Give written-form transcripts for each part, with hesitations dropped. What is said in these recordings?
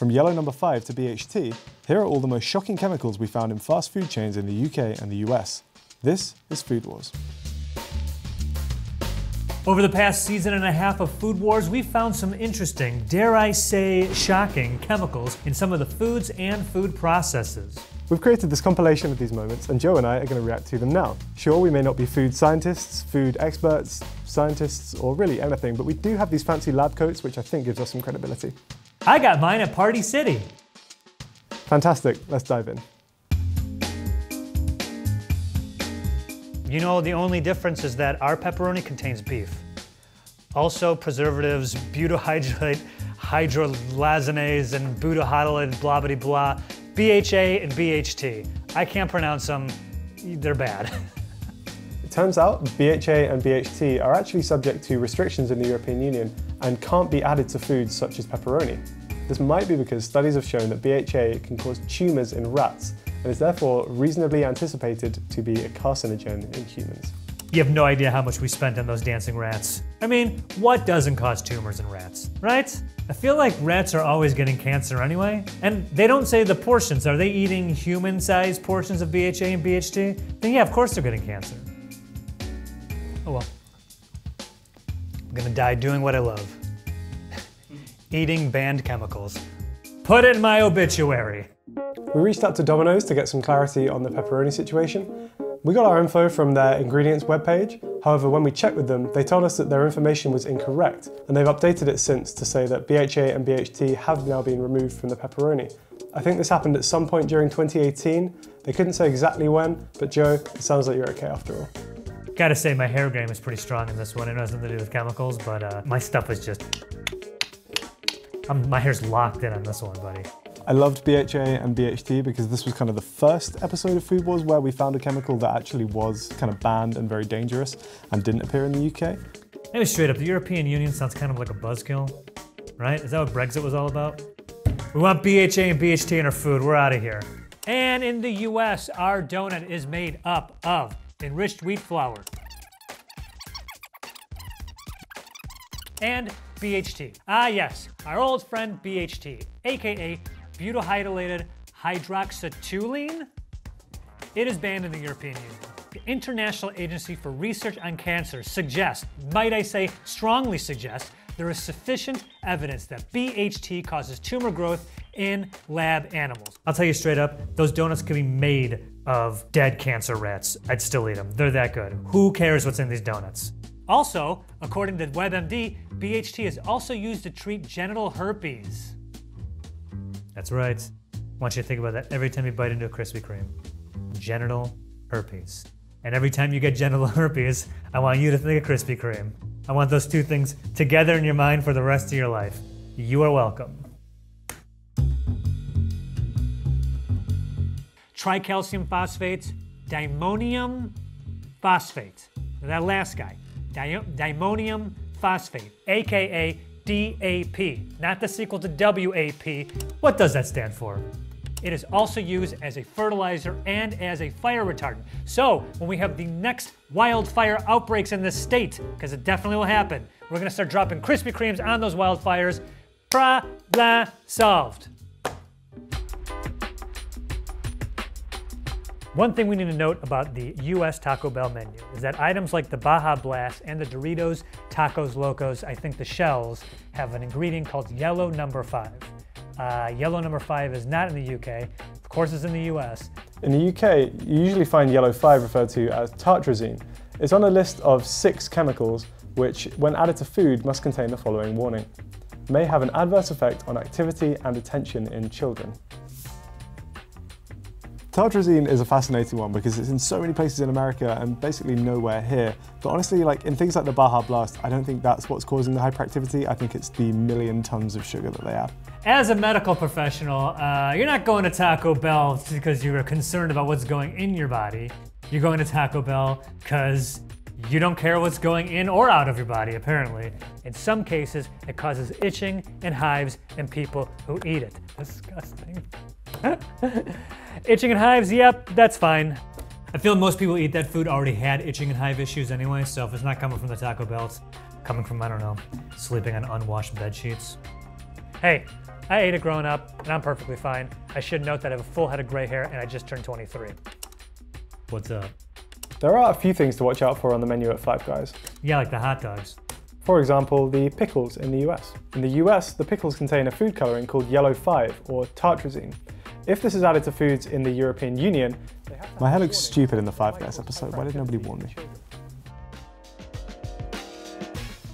From yellow number 5 to BHT, here are all the most shocking chemicals we found in fast food chains in the UK and the US. This is Food Wars. Over the past season and a half of Food Wars, we've found some interesting, dare I say, shocking chemicals in some of the foods and food processes. We've created this compilation of these moments, and Joe and I are going to react to them now. Sure, we may not be food scientists, food experts, scientists, or really anything, but we do have these fancy lab coats, which I think gives us some credibility. I got mine at Party City. Fantastic, let's dive in. You know, the only difference is that our pepperoni contains beef. Also preservatives, butyrate, hydrolysinase, and butyrhydrolate, blah, blah, blah, BHA and BHT. I can't pronounce them, they're bad. It turns out BHA and BHT are actually subject to restrictions in the European Union and can't be added to foods such as pepperoni. This might be because studies have shown that BHA can cause tumours in rats, and is therefore reasonably anticipated to be a carcinogen in humans. You have no idea how much we spent on those dancing rats. I mean, what doesn't cause tumors in rats, right? I feel like rats are always getting cancer anyway. And they don't say the portions. Are they eating human-sized portions of BHA and BHT? Then yeah, of course they're getting cancer. Oh well. I'm gonna die doing what I love. Eating banned chemicals. Put it in my obituary. We reached out to Domino's to get some clarity on the pepperoni situation. We got our info from their ingredients webpage. However, when we checked with them, they told us that their information was incorrect, and they've updated it since to say that BHA and BHT have now been removed from the pepperoni. I think this happened at some point during 2018. They couldn't say exactly when, but Joe, it sounds like you're okay after all. Gotta say, my hair game is pretty strong in this one. It has nothing to do with chemicals, but my stuff is just... my hair's locked in on this one, buddy. I loved BHA and BHT because this was kind of the first episode of Food Wars where we found a chemical that actually was kind of banned and very dangerous and didn't appear in the UK. Maybe straight up, the European Union sounds kind of like a buzzkill, right? Is that what Brexit was all about? We want BHA and BHT in our food, we're out of here. And in the US, our donut is made up of enriched wheat flour and BHT. Ah yes, our old friend BHT, aka butyrhydrolated hydroxytoluene. It is banned in the European Union. The International Agency for Research on Cancer suggests, might I say strongly suggests, there is sufficient evidence that BHT causes tumor growth in lab animals. I'll tell you straight up, those donuts could be made of dead cancer rats. I'd still eat them, they're that good. Who cares what's in these donuts? Also, according to WebMD, BHT is also used to treat genital herpes. That's right. I want you to think about that every time you bite into a Krispy Kreme. Genital herpes. And every time you get genital herpes, I want you to think of Krispy Kreme. I want those two things together in your mind for the rest of your life. You are welcome. Tricalcium phosphate, diammonium phosphate. That last guy, diammonium phosphate, aka DAP, not the sequel to WAP. What does that stand for? It is also used as a fertilizer and as a fire retardant. So when we have the next wildfire outbreaks in this state, because it definitely will happen, we're gonna start dropping Krispy Kremes on those wildfires. Problem solved. One thing we need to note about the US Taco Bell menu is that items like the Baja Blast and the Doritos, Tacos Locos, I think the shells, have an ingredient called yellow number 5. Yellow number 5 is not in the UK, of course it's in the US. In the UK, you usually find yellow 5 referred to as Tartrazine. It's on a list of 6 chemicals which, when added to food, must contain the following warning. May have an adverse effect on activity and attention in children. Tartrazine is a fascinating one because it's in so many places in America and basically nowhere here. But honestly, like in things like the Baja Blast, I don't think that's what's causing the hyperactivity. I think it's the million tons of sugar that they add. As a medical professional, you're not going to Taco Bell because you're concerned about what's going in your body. You're going to Taco Bell because you don't care what's going in or out of your body, apparently. In some cases, it causes itching and hives in people who eat it. Disgusting. Itching and hives, yep, that's fine. I feel most people who eat that food already had itching and hive issues anyway, so if it's not coming from the Taco Bell, it's coming from, I don't know, sleeping on unwashed bed sheets. Hey, I ate it growing up, and I'm perfectly fine. I should note that I have a full head of gray hair, and I just turned 23. What's up? There are a few things to watch out for on the menu at Five Guys. Yeah, like the hot dogs. For example, the pickles in the US. In the US, the pickles contain a food coloring called yellow 5, or Tartrazine. If this is added to foods in the European Union, my hair looks stupid in the Five Guys episode. Why did nobody warn me?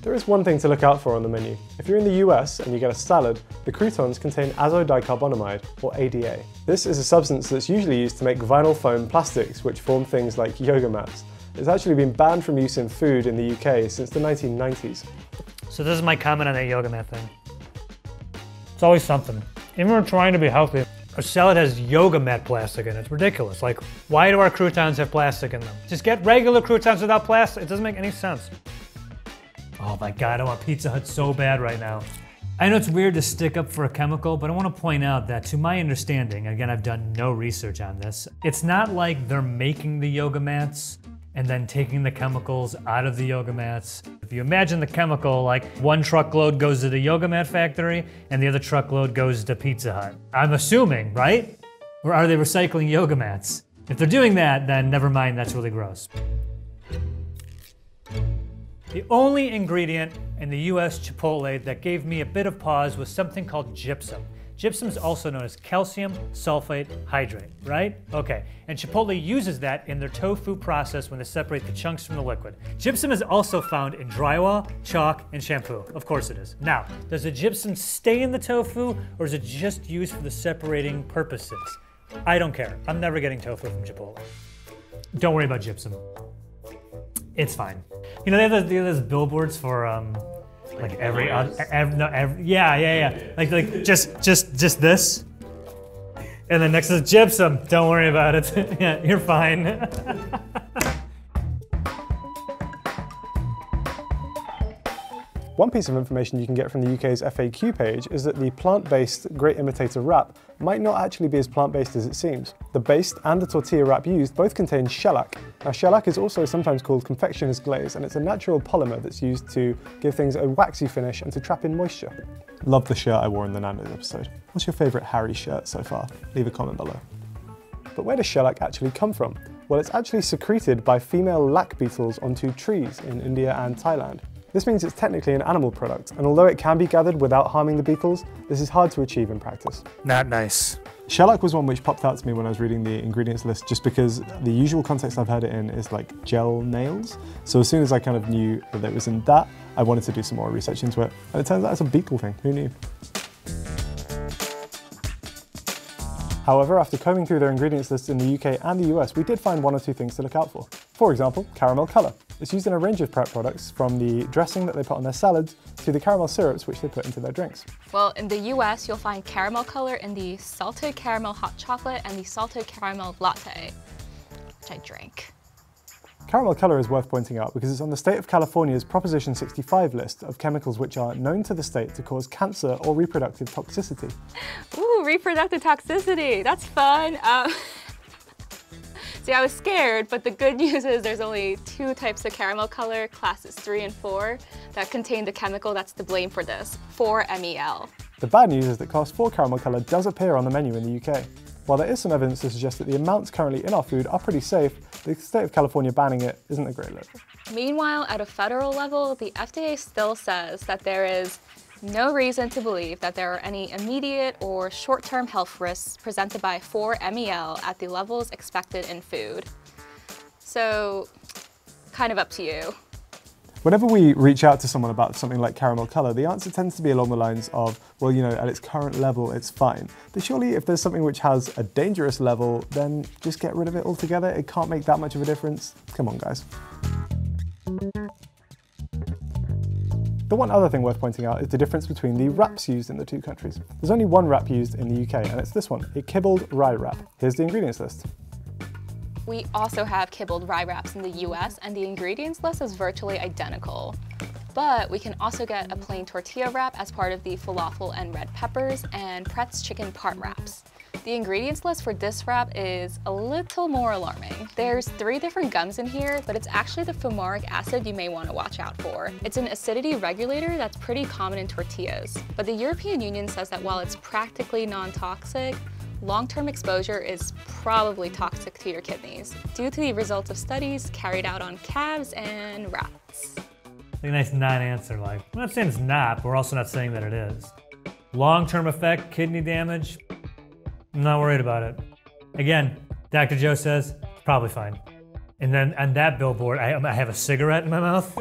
There is one thing to look out for on the menu. If you're in the US and you get a salad, the croutons contain Azodicarbonamide, or ADA. This is a substance that's usually used to make vinyl foam plastics, which form things like yoga mats. It's actually been banned from use in food in the UK since the 1990s. So this is my comment on that yoga mat thing. It's always something. Even when we're trying to be healthy, our salad has yoga mat plastic in it. It's ridiculous. Like, why do our croutons have plastic in them? Just get regular croutons without plastic. It doesn't make any sense. Oh my God, I want Pizza Hut so bad right now. I know it's weird to stick up for a chemical, but I want to point out that to my understanding, again, I've done no research on this, it's not like they're making the yoga mats and then taking the chemicals out of the yoga mats. If you imagine the chemical, like one truckload goes to the yoga mat factory and the other truckload goes to Pizza Hut. I'm assuming, right? Or are they recycling yoga mats? If they're doing that, then never mind, that's really gross. The only ingredient in the US Chipotle that gave me a bit of pause was something called gypsum. Gypsum is also known as calcium sulfate hydrate, right? Okay, and Chipotle uses that in their tofu process when they separate the chunks from the liquid. Gypsum is also found in drywall, chalk, and shampoo. Of course it is. Now, does the gypsum stay in the tofu or is it just used for the separating purposes? I don't care. I'm never getting tofu from Chipotle. Don't worry about gypsum. It's fine. You know, they have those billboards for like every yeah. Like just this. And then next is gypsum. Don't worry about it. Yeah, you're fine. One piece of information you can get from the UK's FAQ page is that the plant-based Great Imitator wrap might not actually be as plant-based as it seems. The base and the tortilla wrap used both contain shellac. Now, shellac is also sometimes called confectioner's glaze, and it's a natural polymer that's used to give things a waxy finish and to trap in moisture. Love the shirt I wore in the Nando's episode. What's your favourite Harry shirt so far? Leave a comment below. But where does shellac actually come from? Well, it's actually secreted by female lac beetles onto trees in India and Thailand. This means it's technically an animal product, and although it can be gathered without harming the beetles, this is hard to achieve in practice. Not nice. Shellac was one which popped out to me when I was reading the ingredients list, just because the usual context I've heard it in is like gel nails. So as soon as I kind of knew that it was in that, I wanted to do some more research into it. And it turns out it's a beetle thing, who knew? However, after combing through their ingredients lists in the UK and the US, we did find one or two things to look out for. For example, caramel colour. It's used in a range of prep products, from the dressing that they put on their salads to the caramel syrups which they put into their drinks. Well, in the US, you'll find caramel color in the salted caramel hot chocolate and the salted caramel latte, which I drank. Caramel colour is worth pointing out because it's on the state of California's Proposition 65 list of chemicals which are known to the state to cause cancer or reproductive toxicity. Ooh, reproductive toxicity, that's fun. See, I was scared, but the good news is there's only 2 types of caramel color, classes 3 and 4, that contain the chemical that's to blame for this, 4-MEL. The bad news is that class 4 caramel colour does appear on the menu in the UK. While there is some evidence to suggest that the amounts currently in our food are pretty safe, the state of California banning it isn't a great look. Meanwhile, at a federal level, the FDA still says that there is no reason to believe that there are any immediate or short-term health risks presented by 4-MEL at the levels expected in food. So, kind of up to you. Whenever we reach out to someone about something like caramel colour, the answer tends to be along the lines of, well, you know, at its current level, it's fine. But surely if there's something which has a dangerous level, then just get rid of it altogether. It can't make that much of a difference. Come on, guys. The one other thing worth pointing out is the difference between the wraps used in the 2 countries. There's only one wrap used in the UK, and it's this one, a kibbled rye wrap. Here's the ingredients list. We also have kibbled rye wraps in the US, and the ingredients list is virtually identical. But we can also get a plain tortilla wrap as part of the falafel and red peppers and Pretz chicken part wraps. The ingredients list for this wrap is a little more alarming. There's 3 different gums in here, but it's actually the fumaric acid you may want to watch out for. It's an acidity regulator that's pretty common in tortillas. But the European Union says that while it's practically non-toxic, long-term exposure is probably toxic to your kidneys due to the results of studies carried out on calves and rats. Like a nice non-answer, like, we're not saying it's not, but we're also not saying that it is. Long-term effect, kidney damage, I'm not worried about it. Again, Dr. Joe says, it's probably fine. And then on that billboard, I have a cigarette in my mouth.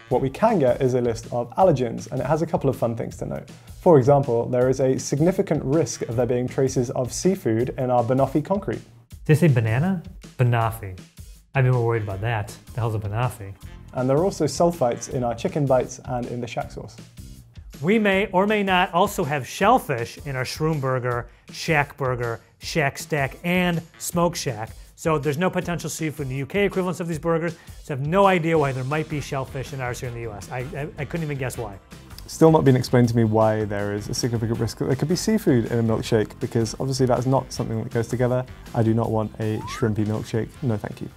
What we can get is a list of allergens, and it has a couple of fun things to note. For example, there is a significant risk of there being traces of seafood in our banoffee concrete. Did they say banana? Banoffee. I'd be more worried about that. The hell's a banoffee? And there are also sulfites in our chicken bites and in the shack sauce. We may or may not also have shellfish in our shroom burger, shack burger, shack stack, and smoke shack. So there's no potential seafood in the UK equivalents of these burgers, so I have no idea why there might be shellfish in ours here in the US. I couldn't even guess why. Still not been explained to me why there is a significant risk that there could be seafood in a milkshake, because obviously that's not something that goes together. I do not want a shrimpy milkshake. No, thank you.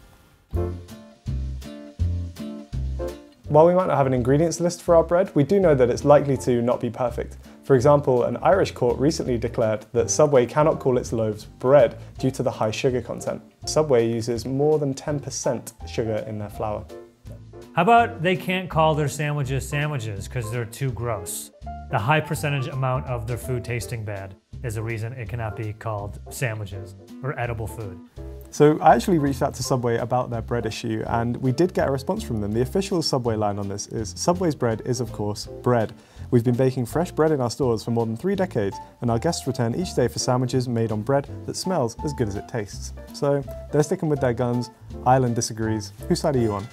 While we might not have an ingredients list for our bread, we do know that it's likely to not be perfect. For example, an Irish court recently declared that Subway cannot call its loaves bread due to the high sugar content. Subway uses more than 10% sugar in their flour. How about they can't call their sandwiches sandwiches because they're too gross? The high percentage amount of their food tasting bad is a reason it cannot be called sandwiches or edible food. So I actually reached out to Subway about their bread issue, and we did get a response from them. The official Subway line on this is, Subway's bread is of course bread. We've been baking fresh bread in our stores for more than 3 decades, and our guests return each day for sandwiches made on bread that smells as good as it tastes. So they're sticking with their guns. Ireland disagrees. Whose side are you on?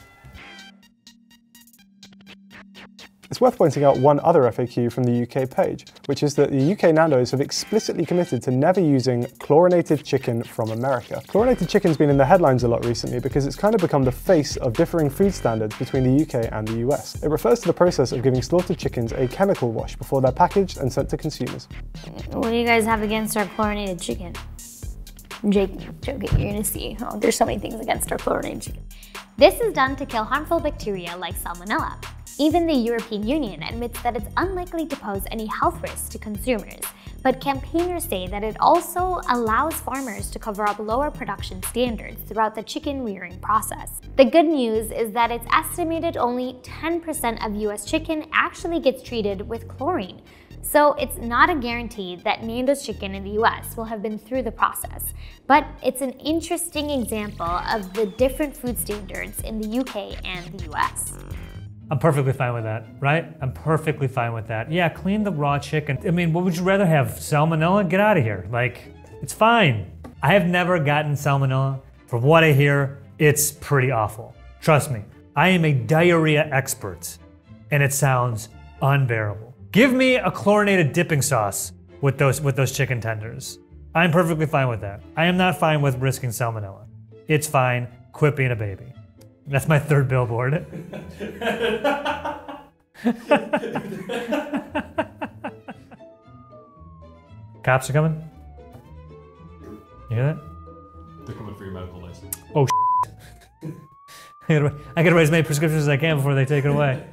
It's worth pointing out one other FAQ from the UK page, which is that the UK Nando's have explicitly committed to never using chlorinated chicken from America. Chlorinated chicken's been in the headlines a lot recently because it's kind of become the face of differing food standards between the UK and the US. It refers to the process of giving slaughtered chickens a chemical wash before they're packaged and sent to consumers. What do you guys have against our chlorinated chicken? Joking, you're gonna see. Oh, there's so many things against our chlorinated chicken. This is done to kill harmful bacteria like salmonella. Even the European Union admits that it's unlikely to pose any health risks to consumers, but campaigners say that it also allows farmers to cover up lower production standards throughout the chicken rearing process. The good news is that it's estimated only 10% of US chicken actually gets treated with chlorine. So it's not a guarantee that Nando's chicken in the US will have been through the process, but it's an interesting example of the different food standards in the UK and the US. I'm perfectly fine with that, right? I'm perfectly fine with that. Yeah, clean the raw chicken. I mean, what would you rather have? Salmonella? Get out of here. Like, it's fine. I have never gotten salmonella. From what I hear, it's pretty awful. Trust me, I am a diarrhea expert, and it sounds unbearable. Give me a chlorinated dipping sauce with those chicken tenders. I'm perfectly fine with that. I am not fine with risking salmonella. It's fine. Quit being a baby. That's my 3rd billboard. Cops are coming? You hear that? They're coming for your medical license. Oh, I gotta raise as many prescriptions as I can before they take it away.